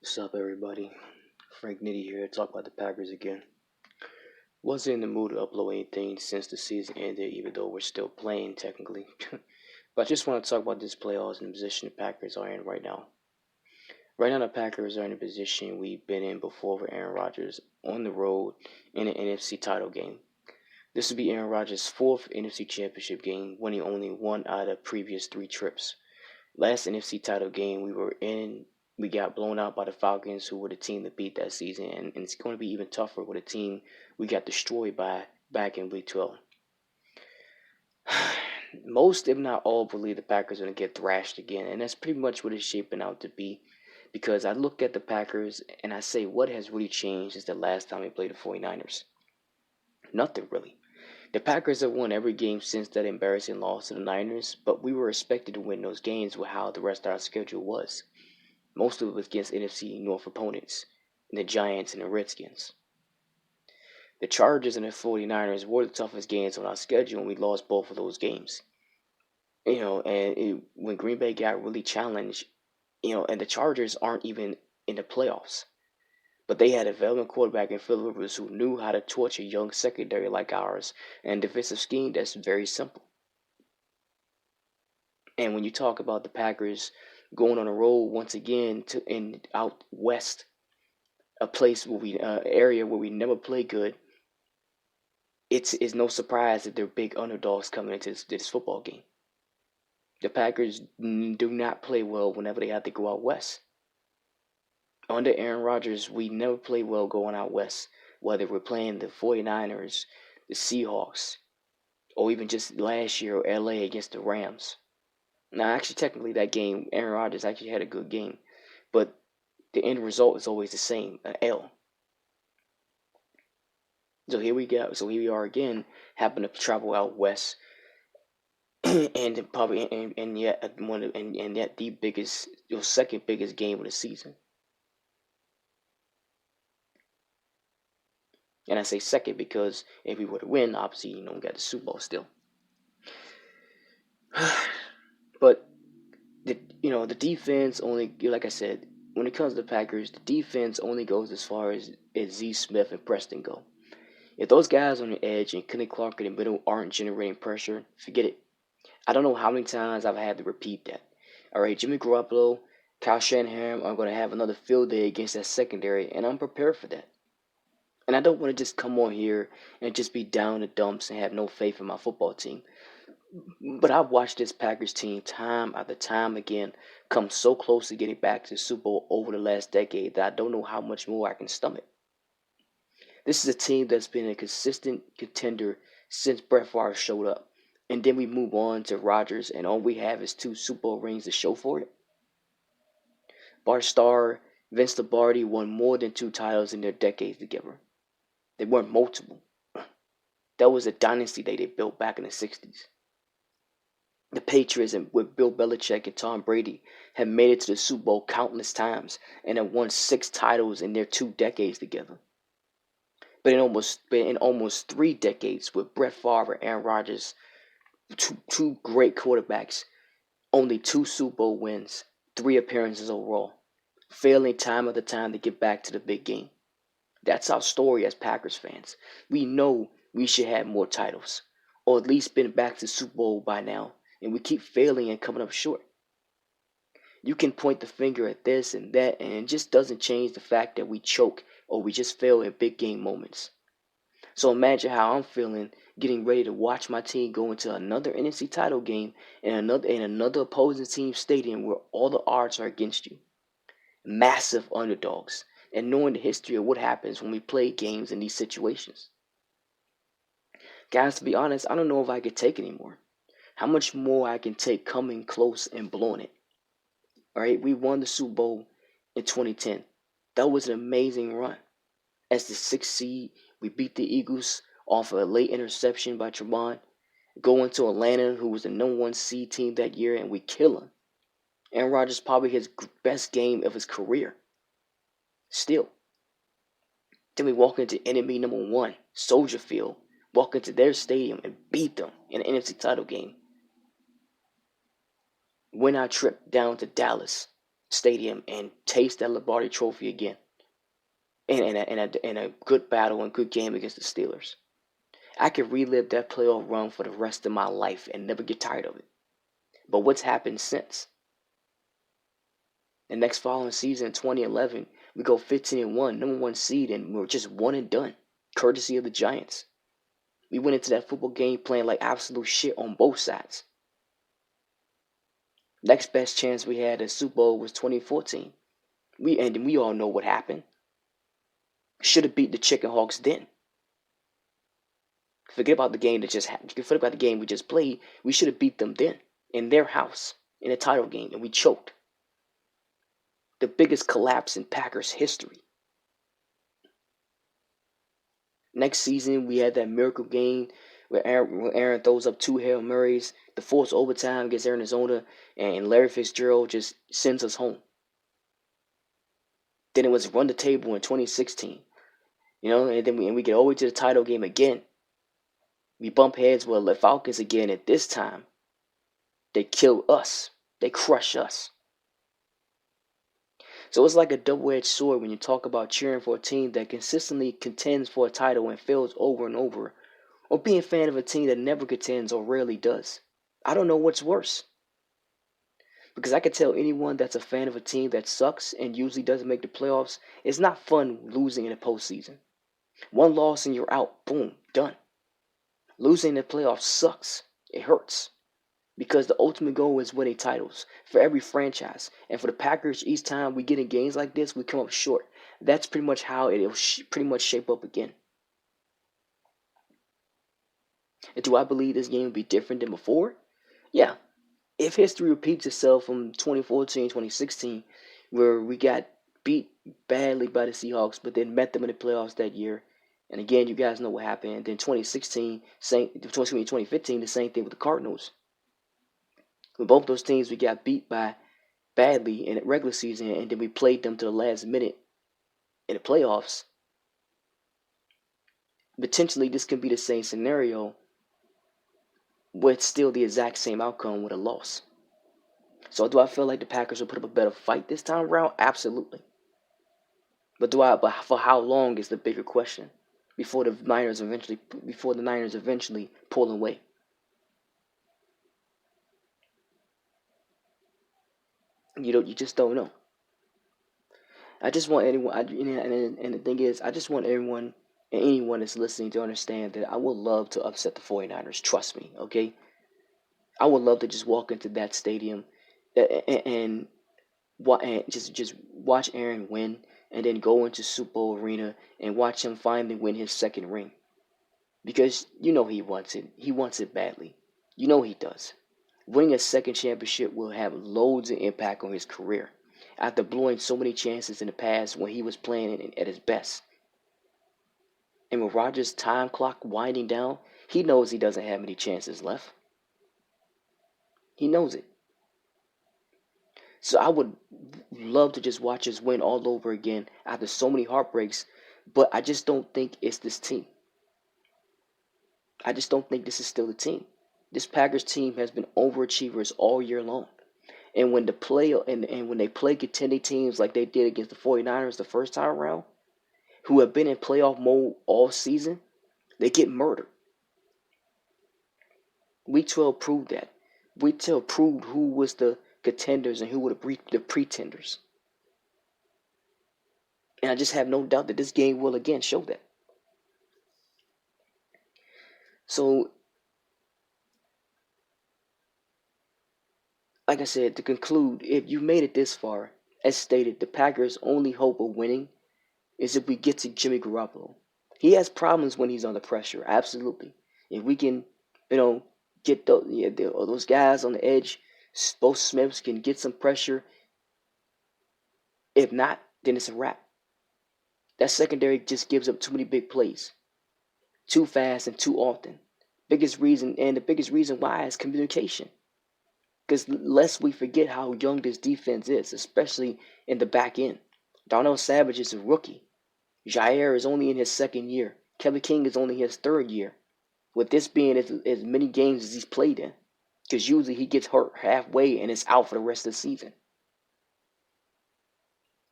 What's up, everybody? Frank Nitty here to talk about the Packers again. Wasn't in the mood to upload anything since the season ended, even though we're still playing technically. But I just want to talk about this playoffs and the position the Packers are in right now. Right now, the Packers are in a position we've been in before with Aaron Rodgers on the road in an NFC title game. This would be Aaron Rodgers' fourth NFC championship game, winning only one out of the previous three trips. Last NFC title game we were in, we got blown out by the Falcons, who were the team to beat that season, and it's going to be even tougher with a team we got destroyed by back in Week 12. Most, if not all, believe the Packers are going to get thrashed again, and that's pretty much what it's shaping out to be. Because I look at the Packers and I say, what has really changed since the last time we played the 49ers? Nothing really. The Packers have won every game since that embarrassing loss to the Niners, but we were expected to win those games with how the rest of our schedule was. Most of it was against NFC North opponents, the Giants and the Redskins. The Chargers and the 49ers were the toughest games on our schedule, and we lost both of those games. When Green Bay got really challenged, and the Chargers aren't even in the playoffs. But they had a veteran quarterback in Philip Rivers who knew how to torch a young secondary like ours, and a defensive scheme that's very simple. And when you talk about the Packers going on a road once again out west, a place where area where we never play good, it's no surprise that they're big underdogs coming into this football game. The Packers do not play well whenever they have to go out west. Under Aaron Rodgers, we never play well going out west, whether we're playing the 49ers, the Seahawks, or even just last year LA against the Rams. Now, actually, technically, that game, Aaron Rodgers actually had a good game, but the end result is always the same, an L. So here we go. So here we are again, happen to travel out west, and probably and yet the biggest, second biggest game of the season. And I say second because if we were to win, obviously, we got the Super Bowl still. But the defense only, like I said, when it comes to the Packers, the defense only goes as far as Z Smith and Preston go. If those guys on the edge and Kenny Clark in the middle aren't generating pressure, forget it. I don't know how many times I've had to repeat that. All right, Jimmy Garoppolo, Kyle Shanahan are going to have another field day against that secondary, and I'm prepared for that. And I don't want to just come on here and just be down in the dumps and have no faith in my football team. But I've watched this Packers team time after time again come so close to getting back to the Super Bowl over the last decade that I don't know how much more I can stomach. This is a team that's been a consistent contender since Brett Favre showed up. And then we move on to Rodgers, and all we have is 2 Super Bowl rings to show for it. Bart Starr, Vince Lombardi won more than 2 titles in their decades together. They weren't multiple. That was a dynasty they built back in the 60s. The Patriots with Bill Belichick and Tom Brady have made it to the Super Bowl countless times and have won 6 titles in their 2 decades together. But in almost 3 decades with Brett Favre and Aaron Rodgers, two great quarterbacks, only 2 Super Bowl wins, 3 appearances overall, failing time after time to get back to the big game. That's our story as Packers fans. We know we should have more titles, or at least been back to the Super Bowl by now, and we keep failing and coming up short. You can point the finger at this and that, and it just doesn't change the fact that we choke or we just fail in big game moments. So imagine how I'm feeling getting ready to watch my team go into another NFC title game in another opposing team stadium where all the odds are against you. Massive underdogs. And knowing the history of what happens when we play games in these situations. Guys, to be honest, I don't know if I could take anymore. How much more I can take coming close and blowing it. All right, we won the Super Bowl in 2010. That was an amazing run. As the 6th seed, we beat the Eagles off of a late interception by Tremont. Going to Atlanta, who was the number 1 seed team that year, and we kill them. Aaron Rodgers probably his best game of his career. Still. Then we walk into enemy number 1, Soldier Field, walk into their stadium and beat them in an NFC title game. Win our trip down to Dallas Stadium and taste that Lombardi Trophy again in a good battle and good game against the Steelers. I could relive that playoff run for the rest of my life and never get tired of it. But what's happened since? The next following season, 2011, we go 15-1, number one seed, and we're just one and done, courtesy of the Giants. We went into that football game playing like absolute shit on both sides. Next best chance we had at Super Bowl was 2014. We all know what happened. Should have beat the Chicken Hawks then. Forget about the game that just happened. Forget about the game we just played. We should have beat them then in their house in a title game, and we choked. The biggest collapse in Packers history. Next season, we had that miracle game where Aaron throws up 2 Hail Marys, the forced overtime against Arizona, and Larry Fitzgerald just sends us home. Then it was run the table in 2016, and then we get all the way to the title game again. We bump heads with the Falcons again, and this time, they kill us. They crush us. So it's like a double-edged sword when you talk about cheering for a team that consistently contends for a title and fails over and over, or being a fan of a team that never contends or rarely does. I don't know what's worse. Because I can tell anyone that's a fan of a team that sucks and usually doesn't make the playoffs, it's not fun losing in the postseason. One loss and you're out. Boom. Done. Losing in the playoffs sucks. It hurts. Because the ultimate goal is winning titles for every franchise. And for the Packers, each time we get in games like this, we come up short. That's pretty much how it'll pretty much shape up again. And do I believe this game will be different than before? Yeah. If history repeats itself from 2014, 2016, where we got beat badly by the Seahawks, but then met them in the playoffs that year, and again, you guys know what happened. And then 2015, the same thing with the Cardinals. With both those teams, we got beat by badly in the regular season, and then we played them to the last minute in the playoffs. Potentially, this can be the same scenario, but it's still the exact same outcome with a loss. So do I feel like the Packers will put up a better fight this time around? Absolutely. But for how long is the bigger question before the Niners eventually pull away. You just don't know. I just want anyone, and the thing is, I just want everyone and anyone that's listening to understand that I would love to upset the 49ers. Trust me, okay? I would love to just walk into that stadium and just watch Aaron win, and then go into Super Bowl arena and watch him finally win his second ring. Because he wants it. He wants it badly. He does. Winning a second championship will have loads of impact on his career after blowing so many chances in the past when he was playing at his best. And with Rodgers' time clock winding down, he knows he doesn't have many chances left. He knows it. So I would love to just watch us win all over again after so many heartbreaks, but I just don't think it's this team. I just don't think this is still the team. This Packers team has been overachievers all year long. And when when they play contending teams like they did against the 49ers the first time around, who have been in playoff mode all season, they get murdered. Week 12 proved that. Week 12 proved who was the contenders and who were the pretenders. And I just have no doubt that this game will again show that. So, like I said, to conclude, if you made it this far, as stated, the Packers' only hope of winning is if we get to Jimmy Garoppolo. He has problems when he's under pressure, absolutely. If we can, get those guys on the edge, both Smiths can get some pressure. If not, then it's a wrap. That secondary just gives up too many big plays, too fast and too often. The biggest reason why is communication. Because lest we forget how young this defense is, especially in the back end. Darnell Savage is a rookie. Jair is only in his second year. Kevin King is only in his third year. With this being as many games as he's played in. Because usually he gets hurt halfway and is out for the rest of the season.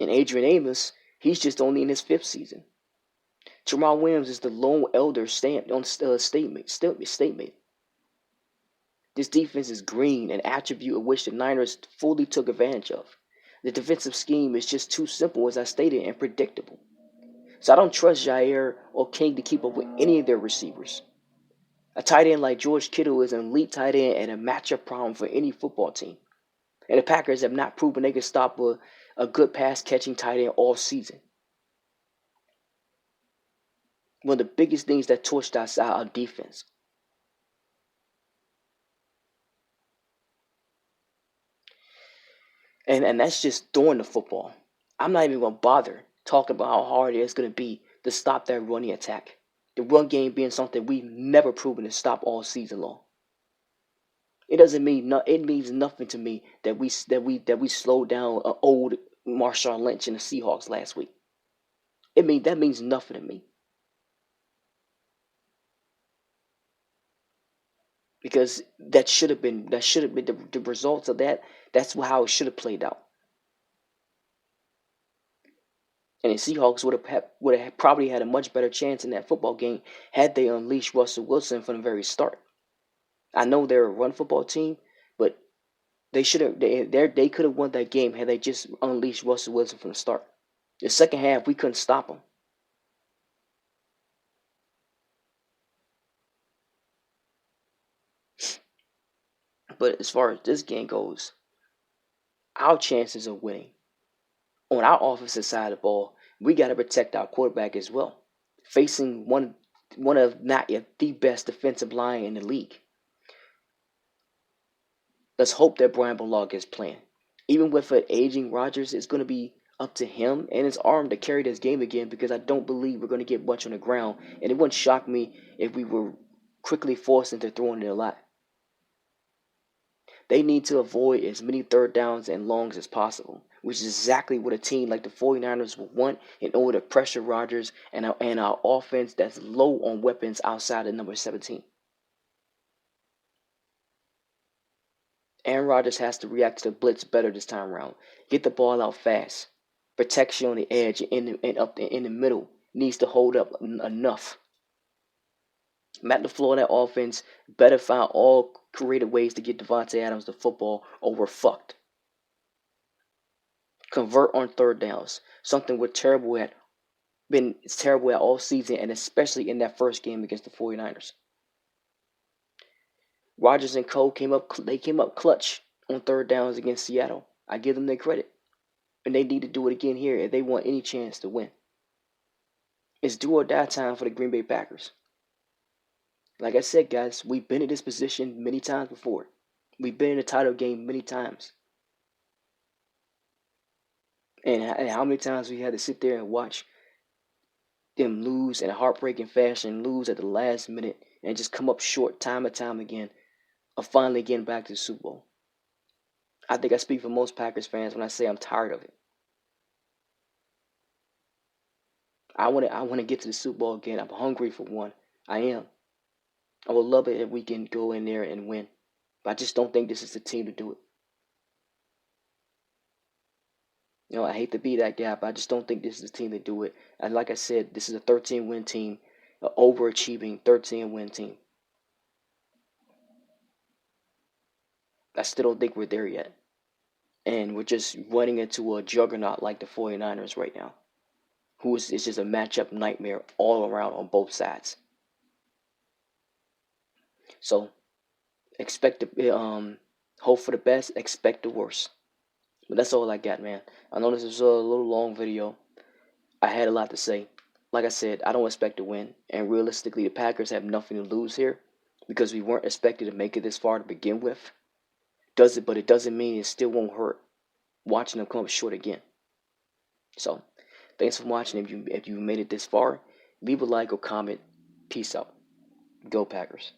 And Adrian Amos, he's just only in his 5th season. Jamal Williams is the lone elder statement. This defense is green, an attribute of which the Niners fully took advantage of. The defensive scheme is just too simple, as I stated, and predictable. So I don't trust Jair or King to keep up with any of their receivers. A tight end like George Kittle is an elite tight end and a matchup problem for any football team. And the Packers have not proven they can stop a good pass-catching tight end all season. One of the biggest things that torched us out our defense. And that's just throwing the football. I'm not even going to bother talking about how hard it is going to be to stop that running attack. The run game being something we've never proven to stop all season long. It doesn't mean it means nothing to me that we slowed down an old Marshawn Lynch and the Seahawks last week. That means nothing to me. Because that should have been the results of that. That's how it should have played out. And the Seahawks would have probably had a much better chance in that football game had they unleashed Russell Wilson from the very start. I know they're a run football team, but they could have won that game had they just unleashed Russell Wilson from the start. The second half, we couldn't stop them. But as far as this game goes, our chances of winning on our offensive side of the ball, we got to protect our quarterback as well, facing one of not yet the best defensive line in the league. Let's hope that Brian Bullock is playing. Even with an aging Rodgers, it's going to be up to him and his arm to carry this game again, because I don't believe we're going to get much on the ground, and it wouldn't shock me if we were quickly forced into throwing it a lot. They need to avoid as many third downs and longs as possible, which is exactly what a team like the 49ers would want in order to pressure Rodgers and our offense that's low on weapons outside of number 17. Aaron Rodgers has to react to the blitz better this time around. Get the ball out fast. Protection on the edge and up in the middle needs to hold up enough. Matt LaFleur and that offense better find all creative ways to get Devontae Adams the football, or we're fucked. Convert on third downs, something we're been terrible at all season, and especially in that first game against the 49ers. Rodgers and Cole came up clutch on third downs against Seattle. I give them their credit. And they need to do it again here if they want any chance to win. It's do or die time for the Green Bay Packers. Like I said, guys, we've been in this position many times before. We've been in a title game many times. And how many times we had to sit there and watch them lose in a heartbreaking fashion, lose at the last minute, and just come up short time and time again of finally getting back to the Super Bowl. I think I speak for most Packers fans when I say I'm tired of it. I want to get to the Super Bowl again. I'm hungry for one. I am. I would love it if we can go in there and win. But I just don't think this is the team to do it. I hate to be that guy, but I just don't think this is the team to do it. And like I said, this is a 13-win team, an overachieving 13-win team. I still don't think we're there yet. And we're just running into a juggernaut like the 49ers right now, who is just a matchup nightmare all around on both sides. So expect hope for the best, expect the worst. But that's all I got, man. I know this is a little long video. I had a lot to say. Like I said, I don't expect to win, and realistically, the Packers have nothing to lose here because we weren't expected to make it this far to begin with. But it doesn't mean it still won't hurt watching them come up short again. So, thanks for watching. If you made it this far, leave a like or comment. Peace out. Go Packers.